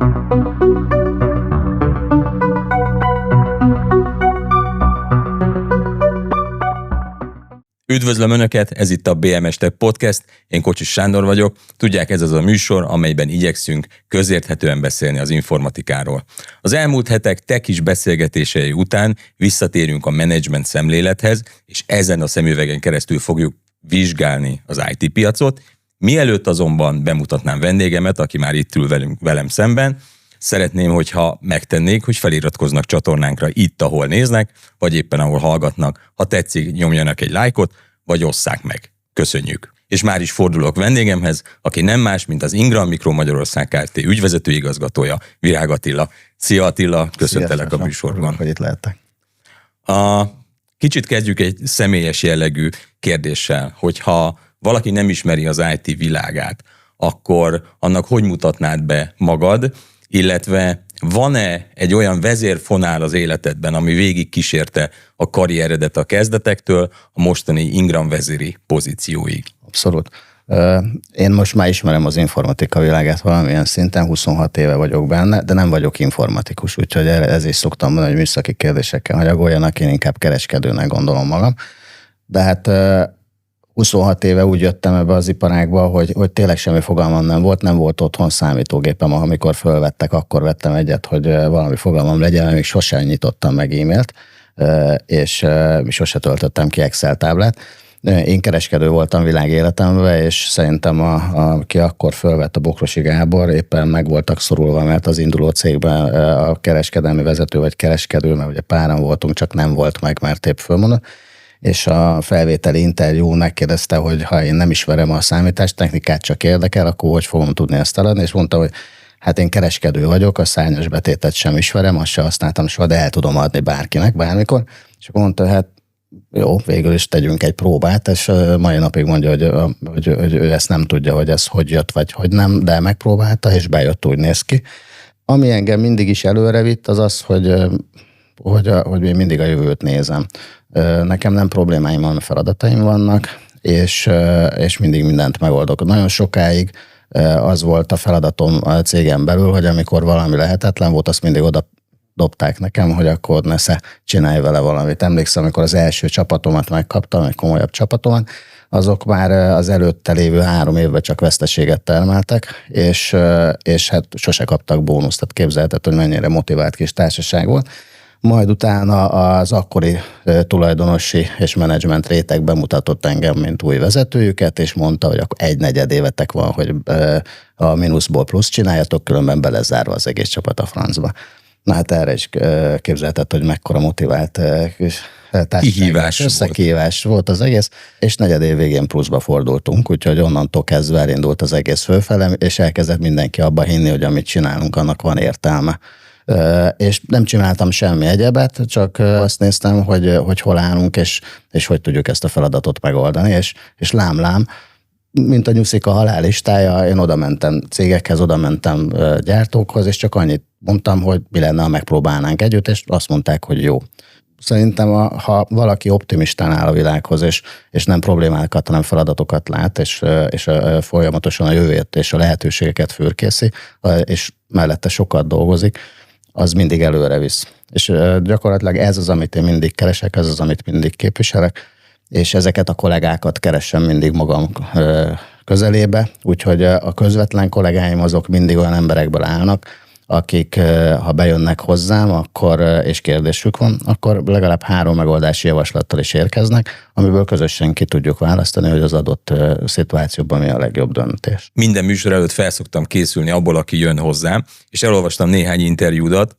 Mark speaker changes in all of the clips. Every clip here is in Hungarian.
Speaker 1: Üdvözlöm Önöket, ez itt a BMS Tech Podcast, én Kocsis Sándor vagyok. Tudják, ez az a műsor, amelyben igyekszünk közérthetően beszélni az informatikáról. Az elmúlt hetek techis beszélgetései után visszatérünk a menedzsment szemlélethez, és ezen a szemüvegen keresztül fogjuk vizsgálni az IT piacot. Mielőtt azonban bemutatnám vendégemet, aki már itt ül velem szemben, szeretném, hogyha megtennék, hogy feliratkoznak csatornánkra itt, ahol néznek, vagy éppen ahol hallgatnak. Ha tetszik, nyomjanak egy lájkot, vagy osszák meg. Köszönjük! És már is fordulok vendégemhez, aki nem más, mint az Ingram Micro Magyarország Kft. Ügyvezető igazgatója, Virág Attila. Szia Attila, köszöntelek a műsorban.
Speaker 2: Hogy itt lehettek.
Speaker 1: Kicsit kezdjük egy személyes jellegű kérdéssel, hogyha valaki nem ismeri az IT világát, akkor annak hogy mutatnád be magad, illetve van-e egy olyan vezérfonál az életedben, ami végig kísérte a karrieredet a kezdetektől a mostani Ingram vezéri pozícióig?
Speaker 2: Abszolút. Én most már ismerem az informatika világát valamilyen szinten, 26 éve vagyok benne, de nem vagyok informatikus, úgyhogy ez is szoktam mondani, hogy műszaki kérdésekkel hagyagoljanak, én inkább kereskedőnek gondolom magam. De hát 26 éve úgy jöttem ebbe az iparágba, hogy tényleg semmi fogalmam nem volt otthon számítógépem, amikor fölvettek, akkor vettem egyet, hogy valami fogalmam legyen, mert még sosem nyitottam meg e-mailt, és sose töltöttem ki Excel táblát. Én kereskedő voltam világéletemben, és szerintem aki akkor fölvett, a Bokrosi Gábor, éppen meg voltak szorulva, mert az induló cégben a kereskedelmi vezető vagy kereskedő, mert ugye páran voltunk, csak nem volt meg, mert épp fölmondott, és a felvételi interjú megkérdezte, hogy ha én nem ismerem a számítástechnikát, csak érdekel, akkor hogy fogom tudni ezt eladni, és mondta, hogy hát én kereskedő vagyok, a szárnyas betétet sem ismerem, azt sem használtam soha, de el tudom adni bárkinek, bármikor, és akkor mondta, hát jó, végül is tegyünk egy próbát, és mai napig mondja, hogy ő ezt nem tudja, hogy ez hogy jött, vagy hogy nem, de megpróbálta, és bejött, úgy néz ki. Ami engem mindig is előre vitt, az az, hogy én mindig a jövőt nézem. Nekem nem problémáim, hanem feladataim vannak, és mindig mindent megoldok. Nagyon sokáig az volt a feladatom a cégen belül, hogy amikor valami lehetetlen volt, azt mindig oda dobták nekem, hogy akkor nesze csinálj vele valamit. Emlékszem, amikor az első csapatomat megkaptam, egy komolyabb csapatomat, azok már az előtte lévő 3 évben csak veszteséget termeltek, és hát sose kaptak bónuszt. Tehát képzelheted, hogy mennyire motivált kis társaság volt. Majd utána az akkori tulajdonosi és menedzsment réteg bemutatott engem, mint új vezetőjüket, és mondta, hogy akkor 1/4 évetek van, hogy a mínuszból plusz csináljatok, különben belezárva az egész csapat a francba. Na hát erre is képzelhetett, hogy mekkora motivált összekihívás volt az egész, és 4 év végén pluszba fordultunk, úgyhogy onnantól kezdve elindult az egész fölfele, és elkezdett mindenki abba hinni, hogy amit csinálunk, annak van értelme. És nem csináltam semmi egyebet, csak azt néztem, hogy hol állunk, és hogy tudjuk ezt a feladatot megoldani, és lám, mint a nyuszik a halállistája, én oda mentem cégekhez, oda mentem gyártókhoz, és csak annyit mondtam, hogy mi lenne, ha megpróbálnánk együtt, és azt mondták, hogy jó. Szerintem, ha valaki optimistán áll a világhoz, és nem problémákat, hanem feladatokat lát, és folyamatosan a jövőt és a lehetőségeket fürkészi, és mellette sokat dolgozik, az mindig előre visz. És gyakorlatilag ez az, amit én mindig keresek, ez az, amit mindig képviselek, és ezeket a kollégákat keresem mindig magam közelébe, úgyhogy a közvetlen kollégáim azok mindig olyan emberekből állnak, akik, ha bejönnek hozzám, és kérdésük van, akkor legalább 3 megoldási javaslattal is érkeznek, amiből közösen ki tudjuk választani, hogy az adott szituációban mi a legjobb döntés.
Speaker 1: Minden műsor előtt felszoktam készülni abból, aki jön hozzám, és elolvastam néhány interjúdat,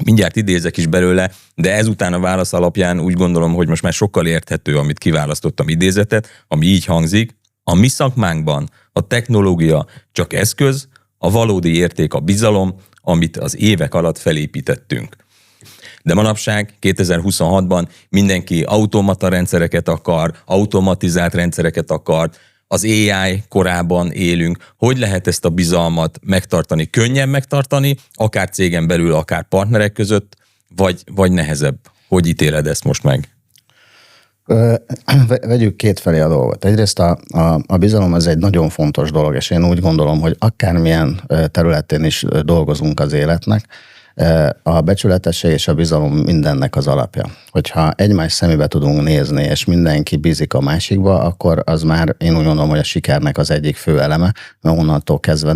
Speaker 1: mindjárt idézek is belőle, de ezután a válasz alapján úgy gondolom, hogy most már sokkal érthető, amit kiválasztottam idézetet, ami így hangzik: a mi szakmánkban a technológia csak eszköz, a valódi érték a bizalom, amit az évek alatt felépítettünk. De manapság, 2026-ban mindenki automata rendszereket akar, automatizált rendszereket akar, az AI korában élünk. Hogy lehet ezt a bizalmat megtartani? Könnyen megtartani, akár cégen belül, akár partnerek között, vagy nehezebb? Hogy ítéled ezt most meg?
Speaker 2: Vegyük kétfelé a dolgot. Egyrészt a bizalom az egy nagyon fontos dolog, és én úgy gondolom, hogy akármilyen területén is dolgozunk az életnek, a becsületesség és a bizalom mindennek az alapja. Hogyha egymás szemébe tudunk nézni, és mindenki bízik a másikba, akkor az már én úgy gondolom, hogy a sikernek az egyik fő eleme, mert onnantól kezdve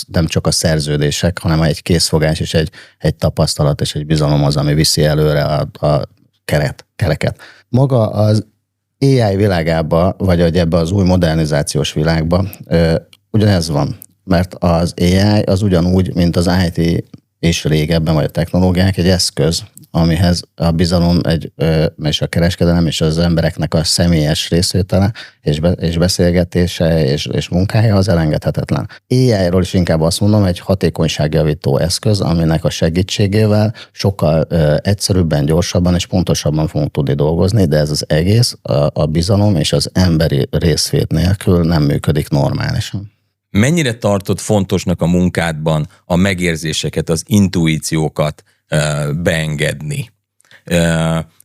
Speaker 2: nem csak a szerződések, hanem egy készfogás és egy tapasztalat és egy bizalom az, ami viszi előre a kereket. Maga az AI világába, vagy ebbe az új modernizációs világba ugyanez van, mert az AI az ugyanúgy, mint az IT és régebben, vagy a technológiák egy eszköz, amihez a bizalom és a kereskedelem és az embereknek a személyes részvétele és beszélgetése és munkája az elengedhetetlen. AI-ról is inkább azt mondom, egy hatékonyságjavító eszköz, aminek a segítségével sokkal egyszerűbben, gyorsabban és pontosabban fogunk tudni dolgozni, de ez az egész, a bizalom és az emberi részvét nélkül nem működik normálisan.
Speaker 1: Mennyire tartod fontosnak a munkádban a megérzéseket, az intuíciókat beengedni?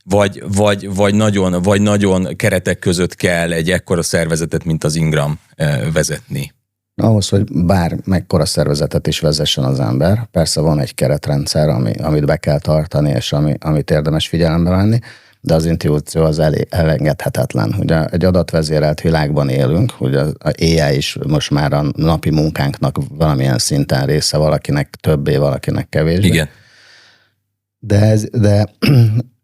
Speaker 1: Vagy nagyon keretek között kell egy ekkora szervezetet, mint az Ingram vezetni?
Speaker 2: Ahhoz, hogy bár mekkora szervezetet is vezessen az ember, persze van egy keretrendszer, amit be kell tartani, és amit érdemes figyelembe venni, de az intuíció az elengedhetetlen. Ugye egy adatvezérelt világban élünk, ugye az AI is most már a napi munkánknak valamilyen szinten része, valakinek többé, valakinek kevésbé.
Speaker 1: Igen.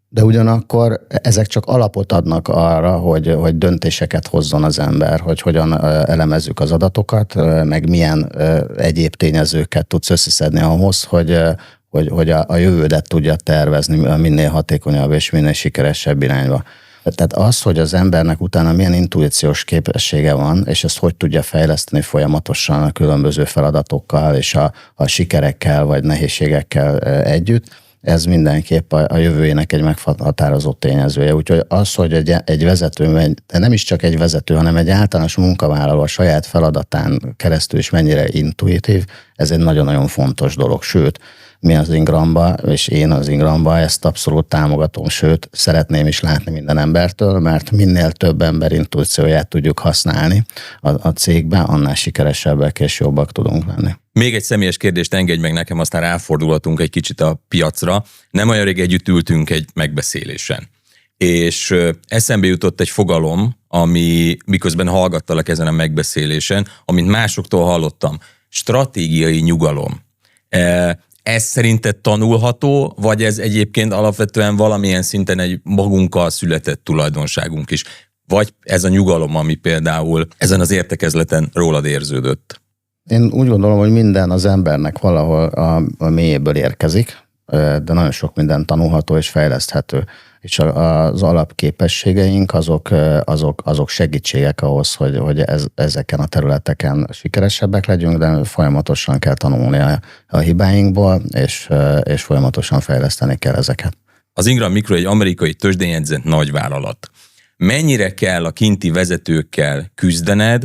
Speaker 2: De ugyanakkor ezek csak alapot adnak arra, hogy döntéseket hozzon az ember, hogy hogyan elemezzük az adatokat, meg milyen egyéb tényezőket tudsz összeszedni ahhoz, hogy a jövődet tudja tervezni minél hatékonyabb és minél sikeresebb irányba. Tehát az, hogy az embernek utána milyen intuíciós képessége van, és ezt hogy tudja fejleszteni folyamatosan a különböző feladatokkal és a sikerekkel vagy nehézségekkel együtt, ez mindenképp a jövőjének egy meghatározó tényezője. Úgyhogy az, hogy egy vezető, de nem is csak egy vezető, hanem egy általános munkavállaló a saját feladatán keresztül is mennyire intuitív, ez egy nagyon-nagyon fontos dolog. Sőt, mi az Ingramba, és én az Ingramba ezt abszolút támogatom, sőt, szeretném is látni minden embertől, mert minél több ember intuícióját tudjuk használni a cégben, annál sikeresebbek és jobbak tudunk lenni.
Speaker 1: Még egy személyes kérdést engedj meg nekem, aztán ráfordulhatunk egy kicsit a piacra. Nem olyan rég együtt ültünk egy megbeszélésen, és eszembe jutott egy fogalom, ami miközben hallgattalak ezen a megbeszélésen, amit másoktól hallottam. Stratégiai nyugalom. Ez szerinted tanulható, vagy ez egyébként alapvetően valamilyen szinten egy magunkkal született tulajdonságunk is? Vagy ez a nyugalom, ami például ezen az értekezleten rólad érződött?
Speaker 2: Én úgy gondolom, hogy minden az embernek valahol a mélyéből érkezik, de nagyon sok minden tanulható és fejleszthető. És az alapképességeink azok segítségek ahhoz, hogy ezeken a területeken sikeresebbek legyünk, de folyamatosan kell tanulni a hibáinkból, és folyamatosan fejleszteni kell ezeket.
Speaker 1: Az Ingram Micro egy amerikai tőzsdén jegyzett nagyvállalat. Mennyire kell a kinti vezetőkkel küzdened?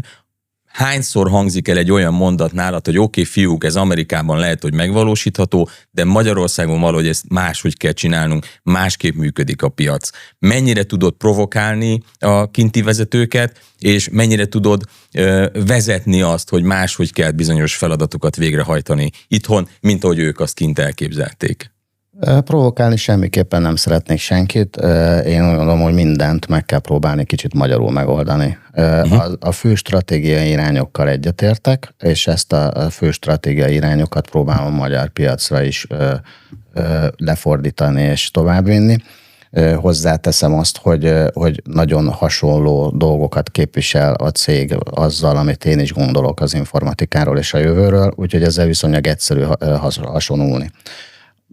Speaker 1: Hányszor hangzik el egy olyan mondat nálad, hogy oké, fiúk, ez Amerikában lehet, hogy megvalósítható, de Magyarországon valahogy ezt máshogy kell csinálnunk, másképp működik a piac. Mennyire tudod provokálni a kinti vezetőket, és mennyire tudod vezetni azt, hogy máshogy kell bizonyos feladatokat végrehajtani itthon, mint ahogy ők azt kint elképzelték?
Speaker 2: Provokálni semmiképpen nem szeretnék senkit. Én úgy gondolom, hogy mindent meg kell próbálni kicsit magyarul megoldani. A fő stratégiai irányokkal egyetértek, és ezt a fő stratégiai irányokat próbálom magyar piacra is lefordítani és továbbvinni. Hozzáteszem azt, hogy nagyon hasonló dolgokat képvisel a cég azzal, amit én is gondolok az informatikáról és a jövőről, úgyhogy ezzel viszonylag egyszerű hasonlulni.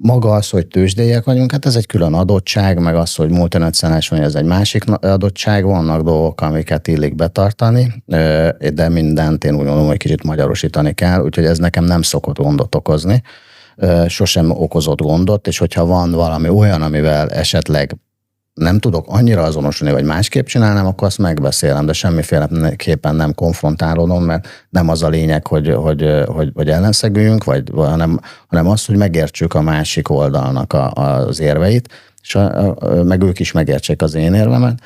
Speaker 2: Maga az, hogy tőzsdéiek vagyunk, hát ez egy külön adottság, meg az, hogy multinacionális vagy, ez egy másik adottság, vannak dolgok, amiket illik betartani, de mindent én úgy gondolom, hogy kicsit magyarosítani kell, úgyhogy ez nekem nem szokott gondot okozni, sosem okozott gondot, és hogyha van valami olyan, amivel esetleg nem tudok annyira azonosulni, vagy másképp csinálnám, akkor azt megbeszélem, de semmiféleképpen nem konfrontálódom, mert nem az a lényeg, hogy ellenszegüljünk, hanem az, hogy megértsük a másik oldalnak az érveit, és meg ők is megértsék az én érvemet,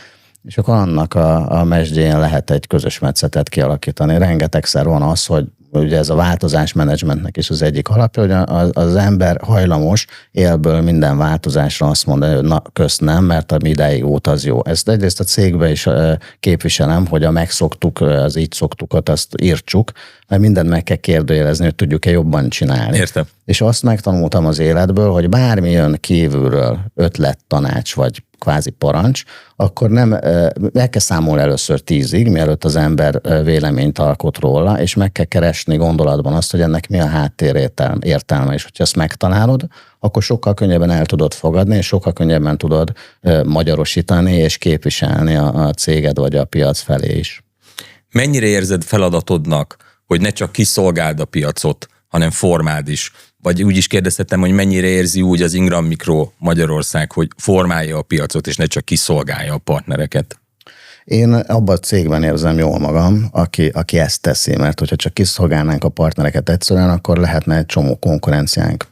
Speaker 2: és akkor annak a mesdjén lehet egy közös metszetet kialakítani. Rengetegszer van az, hogy ugye ez a változásmenedzsmentnek is az egyik alapja, hogy az ember hajlamos élből minden változásra azt mondani, hogy na, kösz nem, mert ami ideig volt, az jó. Ezt egyrészt a cégben is képviselem, hogy a megszoktuk, az így szoktukat, azt írtsuk, mert mindent meg kell kérdőjelezni, hogy tudjuk-e jobban csinálni.
Speaker 1: Értem.
Speaker 2: És azt megtanultam az életből, hogy bármi jön kívülről, ötlet, tanács, vagy kvázi parancs, akkor nem, meg kell számolni először 10-ig, mielőtt az ember véleményt alkot róla, és meg kell keresni gondolatban azt, hogy ennek mi a háttérértelme, és hogyha ezt megtalálod, akkor sokkal könnyebben el tudod fogadni, és sokkal könnyebben tudod magyarosítani, és képviselni a céged vagy a piac felé is.
Speaker 1: Mennyire érzed feladatodnak, hogy ne csak kiszolgáld a piacot, hanem formáld is? Vagy úgy is kérdezhetem, hogy mennyire érzi úgy az Ingram Micro Magyarország, hogy formálja a piacot, és ne csak kiszolgálja a partnereket?
Speaker 2: Én abban a cégben érzem jól magam, aki ezt teszi, mert hogyha csak kiszolgálnánk a partnereket egyszerűen, akkor lehetne egy csomó konkurenciánk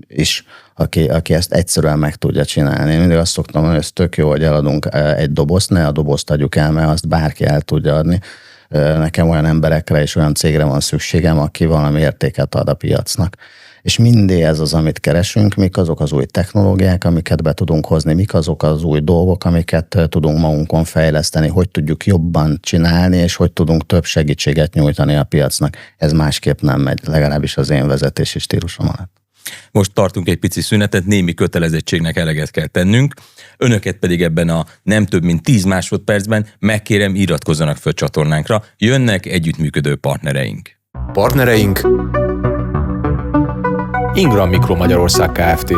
Speaker 2: is, aki ezt egyszerűen meg tudja csinálni. Én mindig azt szoktam, hogy ez tök jó, hogy eladunk egy dobozt, ne a dobozt adjuk el, mert azt bárki el tudja adni. Nekem olyan emberekre és olyan cégre van szükségem, aki valami értéket ad a piacnak. És mindig ez az, amit keresünk, mik azok az új technológiák, amiket be tudunk hozni, mik azok az új dolgok, amiket tudunk magunkon fejleszteni, hogy tudjuk jobban csinálni, és hogy tudunk több segítséget nyújtani a piacnak. Ez másképp nem megy, legalábbis az én vezetési stílusom alatt.
Speaker 1: Most tartunk egy pici szünetet, némi kötelezettségnek eleget kell tennünk. Önöket pedig ebben a nem több mint 10 másodpercben megkérem, iratkozzanak föl csatornánkra. Jönnek együttműködő partnereink.
Speaker 3: Partnereink Ingram Micro Magyarország Kft.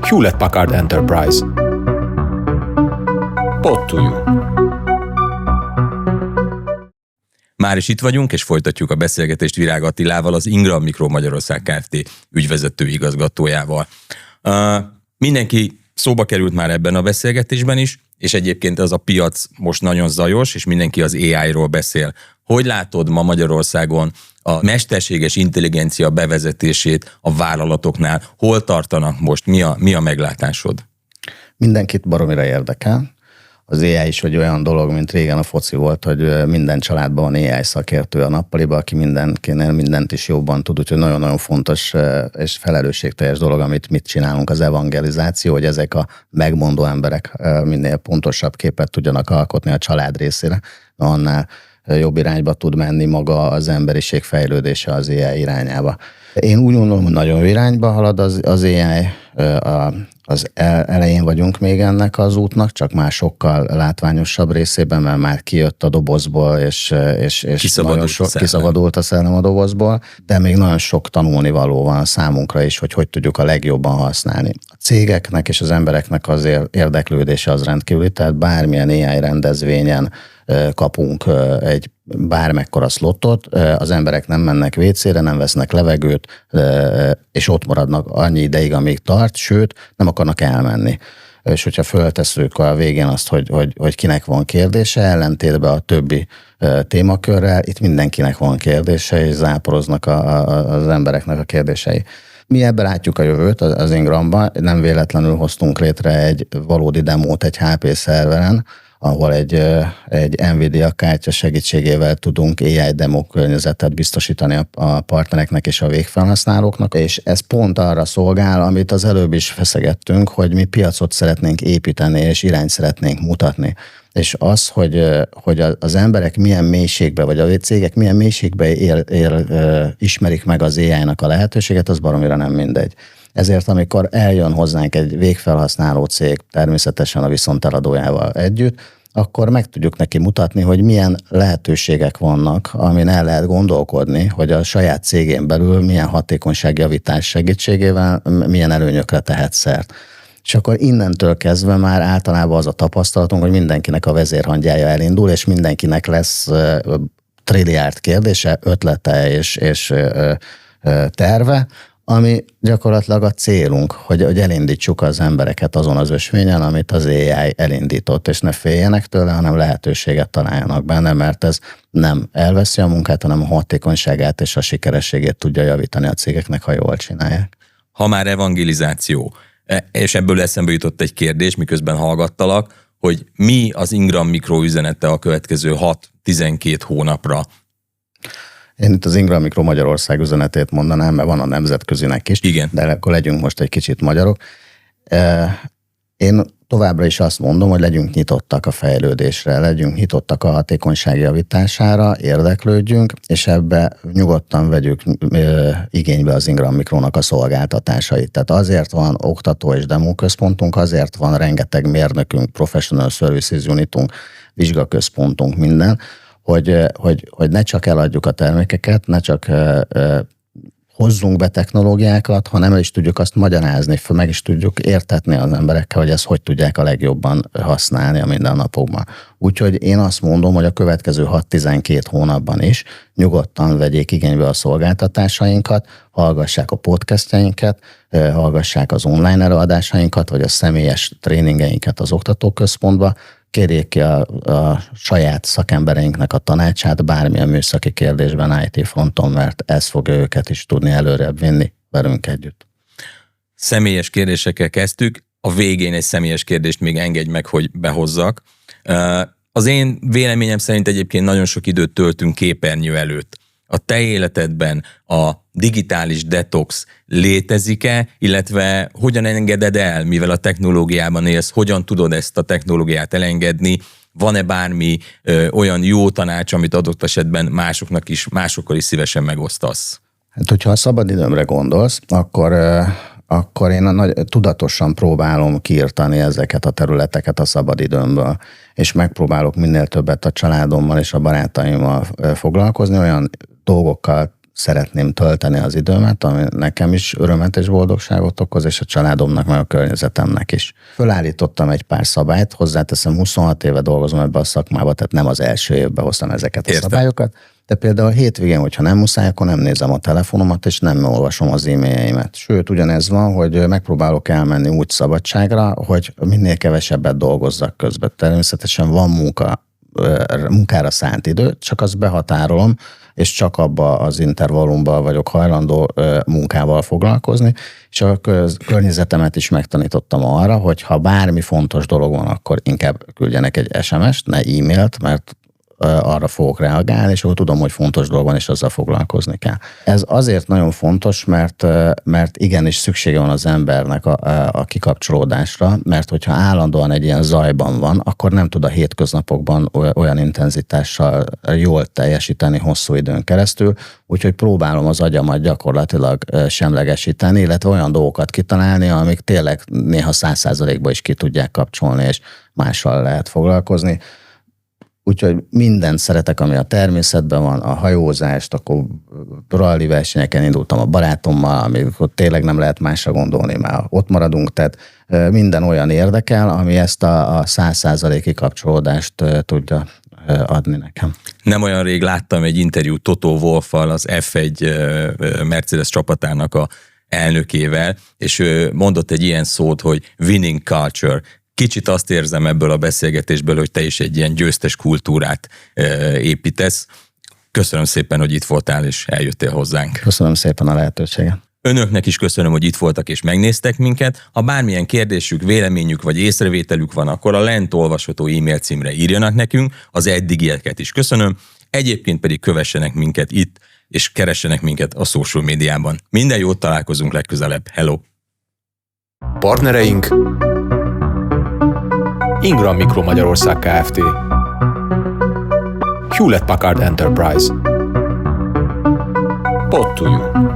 Speaker 3: Hewlett Packard Enterprise. Pod to you.
Speaker 1: Már is itt vagyunk, és folytatjuk a beszélgetést Virág Attilával, az Ingram Micro Magyarország Kft. Ügyvezető igazgatójával. Mindenki szóba került már ebben a beszélgetésben is, és egyébként az a piac most nagyon zajos, és mindenki az AI-ról beszél. Hogy látod ma Magyarországon a mesterséges intelligencia bevezetését a vállalatoknál? Hol tartanak most? Mi a meglátásod?
Speaker 2: Mindenkit baromira érdekel. Az AI is egy olyan dolog, mint régen a foci volt, hogy minden családban van AI szakértő a nappaliba, aki mindenkinél mindent is jobban tud, úgyhogy nagyon-nagyon fontos és felelősségteljes dolog, amit mit csinálunk, az evangelizáció, hogy ezek a megmondó emberek minél pontosabb képet tudjanak alkotni a család részére, annál jobb irányba tud menni maga az emberiség fejlődése az AI irányába. Én úgy gondolom, hogy nagyon jó irányba halad az AI, az elején vagyunk még ennek az útnak, csak már sokkal látványosabb részében, mert már kijött a dobozból, és kiszabadult a szellem a dobozból, de még nagyon sok tanulnivaló van számunkra is, hogy tudjuk a legjobban használni. A cégeknek és az embereknek az érdeklődése az rendkívüli, tehát bármilyen AI rendezvényen kapunk egy bármekkora szlottot, az emberek nem mennek vécére, nem vesznek levegőt, és ott maradnak annyi ideig, amíg tart, sőt, nem akarnak elmenni. És hogyha föltesszük a végén azt, hogy kinek van kérdése, ellentétben a többi témakörrel, itt mindenkinek van kérdése, és záporoznak az embereknek a kérdései. Mi ebben látjuk a jövőt az Ingramban, nem véletlenül hoztunk létre egy valódi demót egy HP szerveren, ahol egy NVIDIA kártya segítségével tudunk AI demo környezetet biztosítani a partnereknek és a végfelhasználóknak, és ez pont arra szolgál, amit az előbb is feszegettünk, hogy mi piacot szeretnénk építeni, és irányt szeretnénk mutatni. És az, hogy az emberek milyen mélységbe, vagy a cégek milyen mélységbe ismerik meg az AI-nak a lehetőséget, az baromira nem mindegy. Ezért, amikor eljön hozzánk egy végfelhasználó cég, természetesen a viszonteladójával együtt, akkor meg tudjuk neki mutatni, hogy milyen lehetőségek vannak, amin el lehet gondolkodni, hogy a saját cégén belül milyen hatékonyságjavítás segítségével milyen előnyökre tehet szert. És akkor innentől kezdve már általában az a tapasztalatunk, hogy mindenkinek a vezérhangyája elindul, és mindenkinek lesz trilliárd kérdése, ötlete és terve, ami gyakorlatilag a célunk, hogy elindítsuk az embereket azon az ösvényen, amit az AI elindított, és ne féljenek tőle, hanem lehetőséget találjanak benne, mert ez nem elveszi a munkát, hanem a hatékonyságát és a sikerességét tudja javítani a cégeknek, ha jól csinálják.
Speaker 1: Ha már evangelizáció, és ebből eszembe jutott egy kérdés, miközben hallgattalak, hogy mi az Ingram Micro üzenete a következő 6-12 hónapra.
Speaker 2: Én itt az Ingram Micro Magyarország üzenetét mondanám, mert van a nemzetközinek is.
Speaker 1: Igen.
Speaker 2: De akkor legyünk most egy kicsit magyarok. Én továbbra is azt mondom, hogy legyünk nyitottak a fejlődésre, legyünk nyitottak a hatékonyság javítására, érdeklődjünk, és ebbe nyugodtan vegyük igénybe az Ingram Micronak a szolgáltatásait. Tehát azért van oktató és demóközpontunk, azért van rengeteg mérnökünk, professional services unitunk, vizsgaközpontunk, minden, hogy ne csak eladjuk a termékeket, ne csak hozzunk be technológiákat, hanem el is tudjuk azt magyarázni, meg is tudjuk értetni az emberekkel, hogy ezt hogy tudják a legjobban használni a mindennapokban. Úgyhogy én azt mondom, hogy a következő 6-12 hónapban is nyugodtan vegyék igénybe a szolgáltatásainkat, hallgassák a podcastjainkat, hallgassák az online előadásainkat, vagy a személyes tréningeinket az oktatóközpontba, kérjék ki a saját szakembereinknek a tanácsát bármilyen műszaki kérdésben IT fronton, mert ez fogja őket is tudni előrebb vinni velünk együtt.
Speaker 1: Személyes kérdésekkel kezdtük, a végén egy személyes kérdést még engedj meg, hogy behozzak. Az én véleményem szerint egyébként nagyon sok időt töltünk képernyő előtt. A te életedben a digitális detox létezik-e, illetve hogyan engeded el, mivel a technológiában élsz, hogyan tudod ezt a technológiát elengedni, van-e bármi olyan jó tanács, amit adott esetben másokkal is szívesen megosztasz?
Speaker 2: Hát, hogyha a szabadidőmre gondolsz, akkor én tudatosan próbálom kiirtani ezeket a területeket a szabadidőmből, és megpróbálok minél többet a családommal és a barátaimmal foglalkozni, olyan dolgokkal szeretném tölteni az időmet, ami nekem is örömet és boldogságot okoz, és a családomnak, meg a környezetemnek is. Fölállítottam egy pár szabályt, hozzáteszem, 26 éve dolgozom ebbe a szakmába, tehát nem az első évben hoztam ezeket a szabályokat, de például a hétvégén, hogyha nem muszáj, akkor nem nézem a telefonomat, és nem olvasom az e-mailjeimet. Sőt, ugyanez van, hogy megpróbálok elmenni úgy szabadságra, hogy minél kevesebbet dolgozzak közben. Természetesen van munkára szánt idő, csak azt behatárolom, és csak abba az intervallumban vagyok hajlandó munkával foglalkozni, és a környezetemet is megtanítottam arra, hogy ha bármi fontos dolog van, akkor inkább küldjenek egy SMS-t, ne e-mailt, mert arra fogok reagálni, és akkor tudom, hogy fontos dolog van, és azzal foglalkozni kell. Ez azért nagyon fontos, mert igenis szüksége van az embernek a kikapcsolódásra, mert hogyha állandóan egy ilyen zajban van, akkor nem tud a hétköznapokban olyan intenzitással jól teljesíteni hosszú időn keresztül, úgyhogy próbálom az agyamat gyakorlatilag semlegesíteni, illetve olyan dolgokat kitalálni, amik tényleg néha 100%-ban is ki tudják kapcsolni, és mással lehet foglalkozni. Úgyhogy mindent szeretek, ami a természetben van, a hajózást, akkor rally versenyeken indultam a barátommal, amikor tényleg nem lehet másra gondolni, már ott maradunk, tehát minden olyan érdekel, ami ezt a 100%-ig kapcsolódást tudja adni nekem.
Speaker 1: Nem olyan rég láttam egy interjút Toto Wolffal, az F1 Mercedes csapatának a elnökével, és ő mondott egy ilyen szót, hogy winning culture. Kicsit azt érzem ebből a beszélgetésből, hogy te is egy ilyen győztes kultúrát építesz. Köszönöm szépen, hogy itt voltál és eljöttél hozzánk.
Speaker 2: Köszönöm szépen a lehetőséget.
Speaker 1: Önöknek is köszönöm, hogy itt voltak és megnéztek minket. Ha bármilyen kérdésük, véleményük vagy észrevételük van, akkor a lent olvasható e-mail címre írjanak nekünk. Az eddigieket is köszönöm. Egyébként pedig kövessenek minket itt, és keressenek minket a social médiában. Minden jót, találkozunk legközelebb. Hello!
Speaker 3: Partnereink Ingram Micro Magyarország Kft. Hewlett Packard Enterprise. Ott to you.